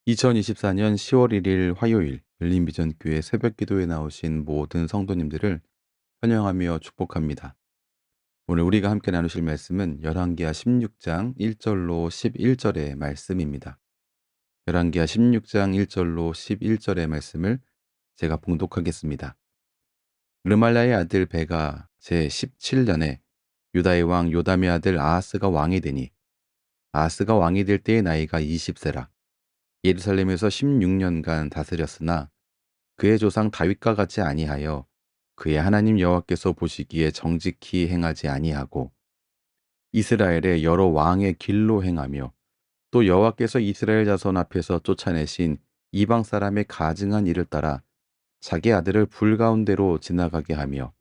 2024년 10월 1일 화요일 열린비전교회 새벽기도에 나오신 모든 성도님들을 환영하며 축복합니다. 오늘 우리가 함께 나누실 말씀은 열왕기하 16장 1절로 11절의 말씀입니다. 열왕기하 16장 1절로 11절의 말씀을 제가 봉독하겠습니다. 르말라의 아들 베가 제17년에 유다의 왕 요담의 아들 아하스가 왕이 되니 아하스가 왕이 될 때의 나이가 20세라. 예루살렘에서 16년간 다스렸으나 그의 조상 다윗과 같이 아니하여 그의 하나님 여호와께서 보시기에 정직히 행하지 아니하고 이스라엘의 여러 왕의 길로 행하며 또 여호와께서 이스라엘 자손 앞에서 쫓아내신 이방 사람의 가증한 일을 따라 자기 아들을 불 가운데로 지나가게 하며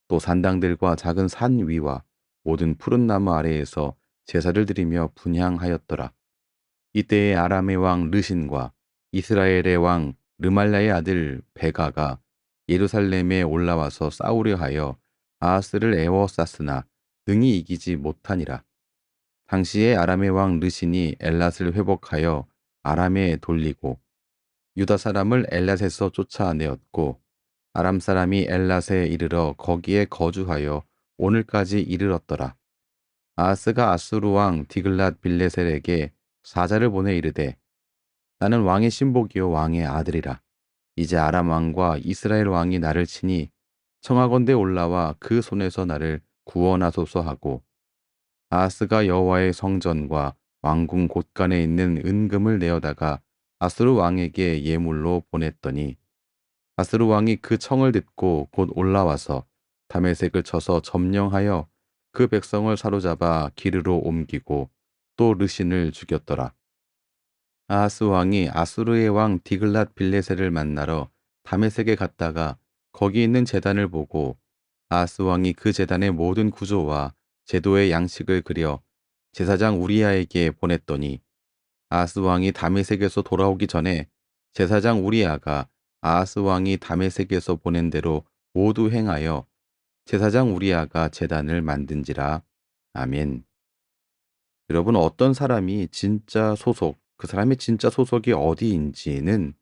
또 산당들과 작은 산 위와 모든 푸른 나무 아래에서 제사를 드리며 분향하였더라. 이때에 아람의 왕 르신과 이스라엘의 왕 르말라의 아들 베가가 예루살렘에 올라와서 싸우려 하여 아하스를 에워쌌으나 능히 이기지 못하니라. 당시에 아람의 왕 르신이 엘랏을 회복하여 아람에 돌리고 유다 사람을 엘랏에서 쫓아내었고 아람 사람이 엘랏에 이르러 거기에 거주하여 오늘까지 이르렀더라. 아하스가 아수르 왕 디글랏 빌레셀에게 사자를 보내 이르되 나는 왕의 신복이요 왕의 아들이라. 이제 아람 왕과 이스라엘 왕이 나를 치니 청하건대 올라와 그 손에서 나를 구원하소서 하고 아하스가 여호와의 성전과 왕궁 곳간에 있는 은금을 내어다가 아수르 왕에게 예물로 보냈더니 아수르 왕이 그 청을 듣고 곧 올라와서 다메섹을 쳐서 점령하여 그 백성을 사로잡아 기르로 옮기고 또 르신을 죽였더라. 아하스 왕이 아수르의 왕 디글랏 빌레셀을 만나러 다메섹에 갔다가 거기 있는 제단을 보고 아하스 왕이 그 제단의 모든 구조와 제도의 양식을 그려 제사장 우리야에게 보냈더니 아하스 왕이 다메섹에서 돌아오기 전에 제사장 우리야가 아하스 왕이 다메섹에서 보낸 대로 모두 행하여 제사장 우리야가 제단을 만든지라. 아멘. 여러분, 어떤 사람이 진짜 소속, 그 사람의 진짜 소속이 어디인지는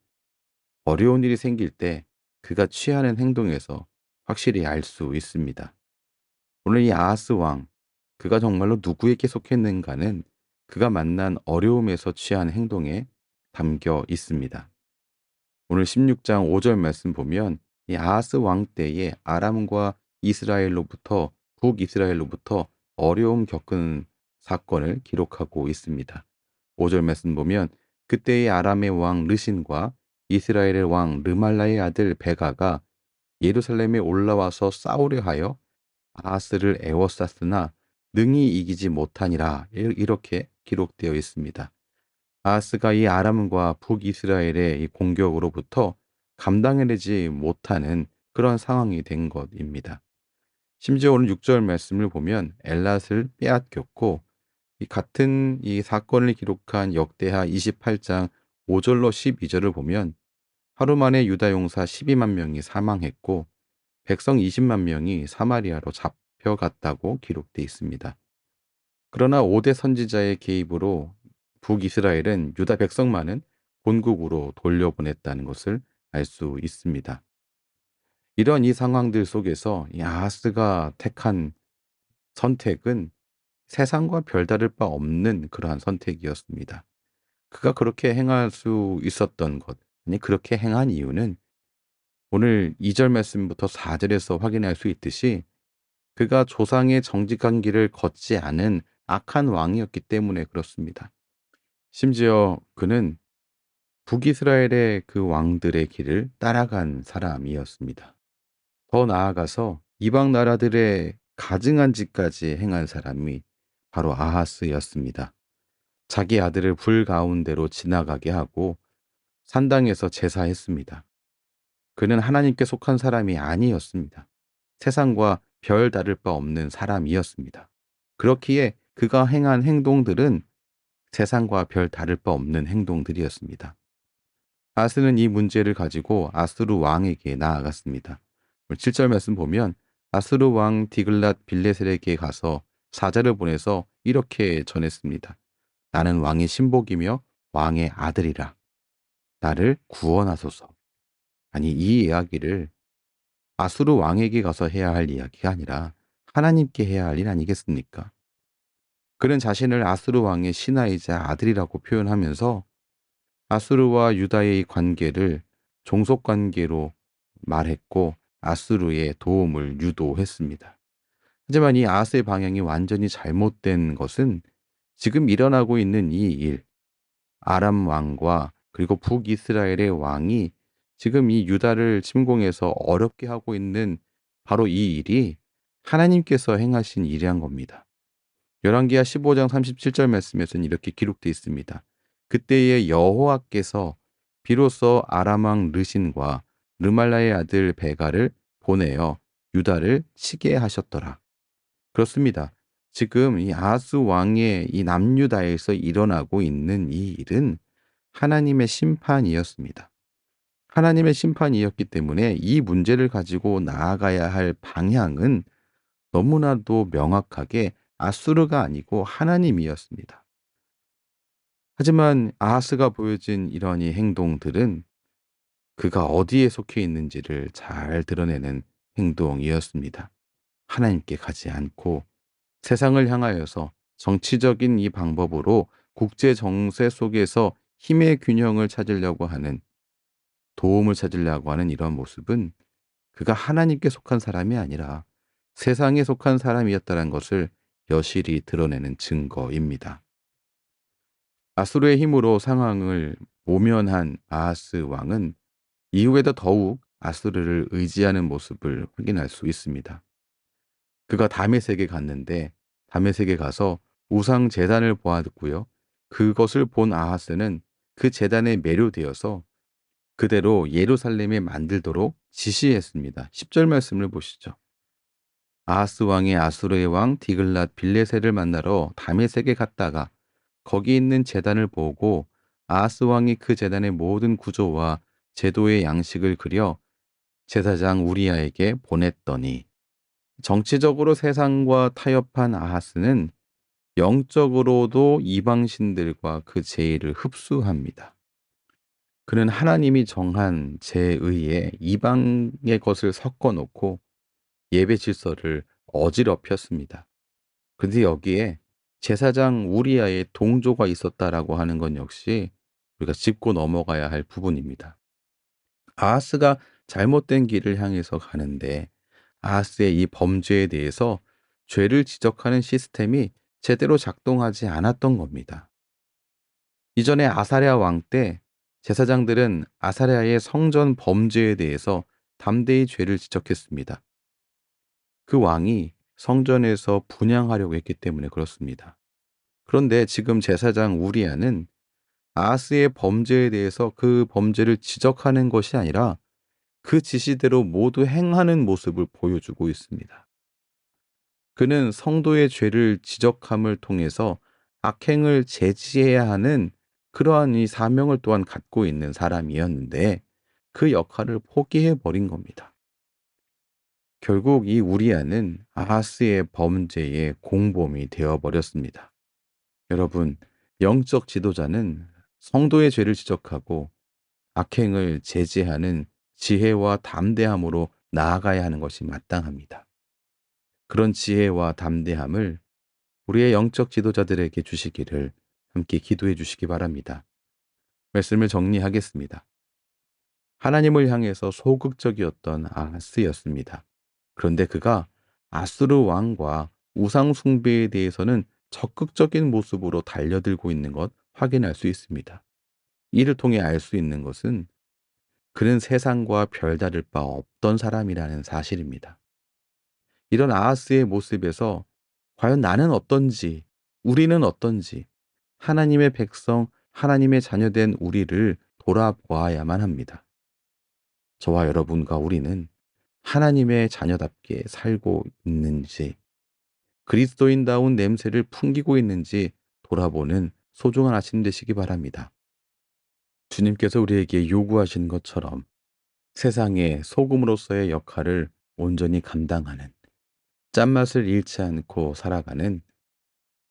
어려운 일이 생길 때 그가 취하는 행동에서 확실히 알 수 있습니다. 오늘 이 아하스 왕, 그가 정말로 누구에게 속했는가는 그가 만난 어려움에서 취한 행동에 담겨 있습니다. 오늘 16장 5절 말씀 보면 이 아하스 왕 때에 아람과 이스라엘로부터 북이스라엘로부터 어려움 겪은 사건을 기록하고 있습니다. 5절 말씀 보면 그때의 아람의 왕 르신과 이스라엘의 왕 르말라의 아들 베가가 예루살렘에 올라와서 싸우려 하여 아하스를 에워쌌으나 능히 이기지 못하니라, 이렇게 기록되어 있습니다. 아하스가 이 아람과 북이스라엘의 이 공격으로부터 감당해내지 못하는 그런 상황이 된 것입니다. 심지어 오늘 6절 말씀을 보면 엘랏을 빼앗겼고 이 같은 이 사건을 기록한 역대하 28장 5절로 12절을 보면 하루 만에 유다 용사 12만 명이 사망했고 백성 20만 명이 사마리아로 잡혀갔다고 기록되어 있습니다. 그러나 5대 선지자의 개입으로 북이스라엘은 유다 백성만은 본국으로 돌려보냈다는 것을 알 수 있습니다. 이런 이 상황들 속에서 이 아하스가 택한 선택은 세상과 별다를 바 없는 그러한 선택이었습니다. 그가 그렇게 행할 수 있었던 것, 아니 그렇게 행한 이유는 오늘 2절 말씀부터 4절에서 확인할 수 있듯이 그가 조상의 정직한 길을 걷지 않은 악한 왕이었기 때문에 그렇습니다. 심지어 그는 북이스라엘의 그 왕들의 길을 따라간 사람이었습니다. 더 나아가서 이방 나라들의 가증한 짓까지 행한 사람이 바로 아하스였습니다. 자기 아들을 불 가운데로 지나가게 하고 산당에서 제사했습니다. 그는 하나님께 속한 사람이 아니었습니다. 세상과 별 다를 바 없는 사람이었습니다. 그렇기에 그가 행한 행동들은 세상과 별 다를 바 없는 행동들이었습니다. 아스는 이 문제를 가지고 아수르 왕에게 나아갔습니다. 7절 말씀 보면 아수르 왕 디글랏 빌레셀에게 가서 사자를 보내서 이렇게 전했습니다. 나는 왕의 신복이며 왕의 아들이라. 나를 구원하소서. 아니, 이 이야기를 아수르 왕에게 가서 해야 할 이야기가 아니라 하나님께 해야 할 일 아니겠습니까? 그는 자신을 아수르 왕의 신하이자 아들이라고 표현하면서 아수르와 유다의 관계를 종속 관계로 말했고 아수르의 도움을 유도했습니다. 하지만 이 아스의 방향이 완전히 잘못된 것은 지금 일어나고 있는 이 일, 아람 왕과 그리고 북이스라엘의 왕이 지금 이 유다를 침공해서 어렵게 하고 있는 바로 이 일이 하나님께서 행하신 일이란 겁니다. 열왕기하 15장 37절 말씀에서는 이렇게 기록되어 있습니다. 그때에 여호와께서 비로소 아람 왕 르신과 르말라의 아들 베가를 보내어 유다를 치게 하셨더라. 그렇습니다. 지금 이 아하스 왕의 이 남유다에서 일어나고 있는 이 일은 하나님의 심판이었습니다. 하나님의 심판이었기 때문에 이 문제를 가지고 나아가야 할 방향은 너무나도 명확하게 아수르가 아니고 하나님이었습니다. 하지만 아하스가 보여진 이런 이 행동들은 그가 어디에 속해 있는지를 잘 드러내는 행동이었습니다. 하나님께 가지 않고 세상을 향하여서 정치적인 이 방법으로 국제 정세 속에서 힘의 균형을 찾으려고 하는, 도움을 찾으려고 하는 이런 모습은 그가 하나님께 속한 사람이 아니라 세상에 속한 사람이었다는 것을 여실히 드러내는 증거입니다. 아수르의 힘으로 상황을 모면한 아하스 왕은 이후에도 더욱 아수르를 의지하는 모습을 확인할 수 있습니다. 그가 다메섹에 갔는데 다메섹에 가서 우상 제단을 보았고요. 그것을 본 아하스는 그 제단에 매료되어서 그대로 예루살렘에 만들도록 지시했습니다. 10절 말씀을 보시죠. 아하스 왕이 아수르의 왕 디글랏 빌레셋을 만나러 다메섹에 갔다가 거기 있는 제단을 보고 아하스 왕이 그 제단의 모든 구조와 제도의 양식을 그려 제사장 우리야에게 보냈더니, 정치적으로 세상과 타협한 아하스는 영적으로도 이방신들과 그 제의를 흡수합니다. 그는 하나님이 정한 제의에 이방의 것을 섞어 놓고 예배 질서를 어지럽혔습니다. 그런데 여기에 제사장 우리아의 동조가 있었다라고 하는 건 역시 우리가 짚고 넘어가야 할 부분입니다. 아하스가 잘못된 길을 향해서 가는데 아하스의 이 범죄에 대해서 죄를 지적하는 시스템이 제대로 작동하지 않았던 겁니다. 이전에 아사랴 왕 때 제사장들은 아사랴의 성전 범죄에 대해서 담대히 죄를 지적했습니다. 그 왕이 성전에서 분향하려고 했기 때문에 그렇습니다. 그런데 지금 제사장 우리아는 아하스의 범죄에 대해서 그 범죄를 지적하는 것이 아니라 그 지시대로 모두 행하는 모습을 보여주고 있습니다. 그는 성도의 죄를 지적함을 통해서 악행을 제지해야 하는 그러한 이 사명을 또한 갖고 있는 사람이었는데 그 역할을 포기해 버린 겁니다. 결국 이 우리아는 아하스의 범죄의 공범이 되어 버렸습니다. 여러분, 영적 지도자는 성도의 죄를 지적하고 악행을 제지하는 지혜와 담대함으로 나아가야 하는 것이 마땅합니다. 그런 지혜와 담대함을 우리의 영적 지도자들에게 주시기를 함께 기도해 주시기 바랍니다. 말씀을 정리하겠습니다. 하나님을 향해서 소극적이었던 아하스였습니다. 그런데 그가 아수르 왕과 우상 숭배에 대해서는 적극적인 모습으로 달려들고 있는 것 확인할 수 있습니다. 이를 통해 알 수 있는 것은 그는 세상과 별다를 바 없던 사람이라는 사실입니다. 이런 아하스의 모습에서 과연 나는 어떤지, 우리는 어떤지, 하나님의 백성, 하나님의 자녀된 우리를 돌아보아야만 합니다. 저와 여러분과 우리는 하나님의 자녀답게 살고 있는지, 그리스도인다운 냄새를 풍기고 있는지 돌아보는 소중한 아침 되시기 바랍니다. 주님께서 우리에게 요구하신 것처럼 세상의 소금으로서의 역할을 온전히 감당하는, 짠맛을 잃지 않고 살아가는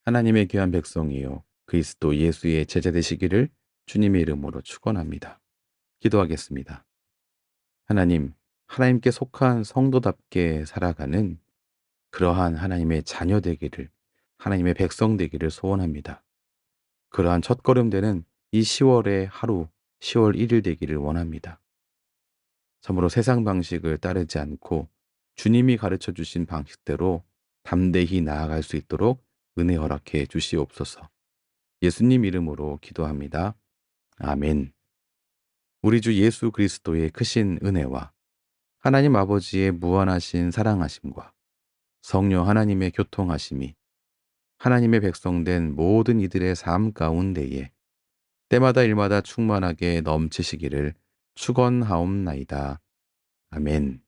하나님의 귀한 백성이요 그리스도 예수의 제자 되시기를 주님의 이름으로 축원합니다. 기도하겠습니다. 하나님, 하나님께 속한 성도답게 살아가는 그러한 하나님의 자녀 되기를, 하나님의 백성 되기를 소원합니다. 그러한 첫걸음 되는 이 10월의 하루, 10월 1일 되기를 원합니다. 참으로 세상 방식을 따르지 않고 주님이 가르쳐 주신 방식대로 담대히 나아갈 수 있도록 은혜 허락해 주시옵소서. 예수님 이름으로 기도합니다. 아멘. 우리 주 예수 그리스도의 크신 은혜와 하나님 아버지의 무한하신 사랑하심과 성령 하나님의 교통하심이 하나님의 백성된 모든 이들의 삶 가운데에 때마다 일마다 충만하게 넘치시기를 축원하옵나이다. 아멘.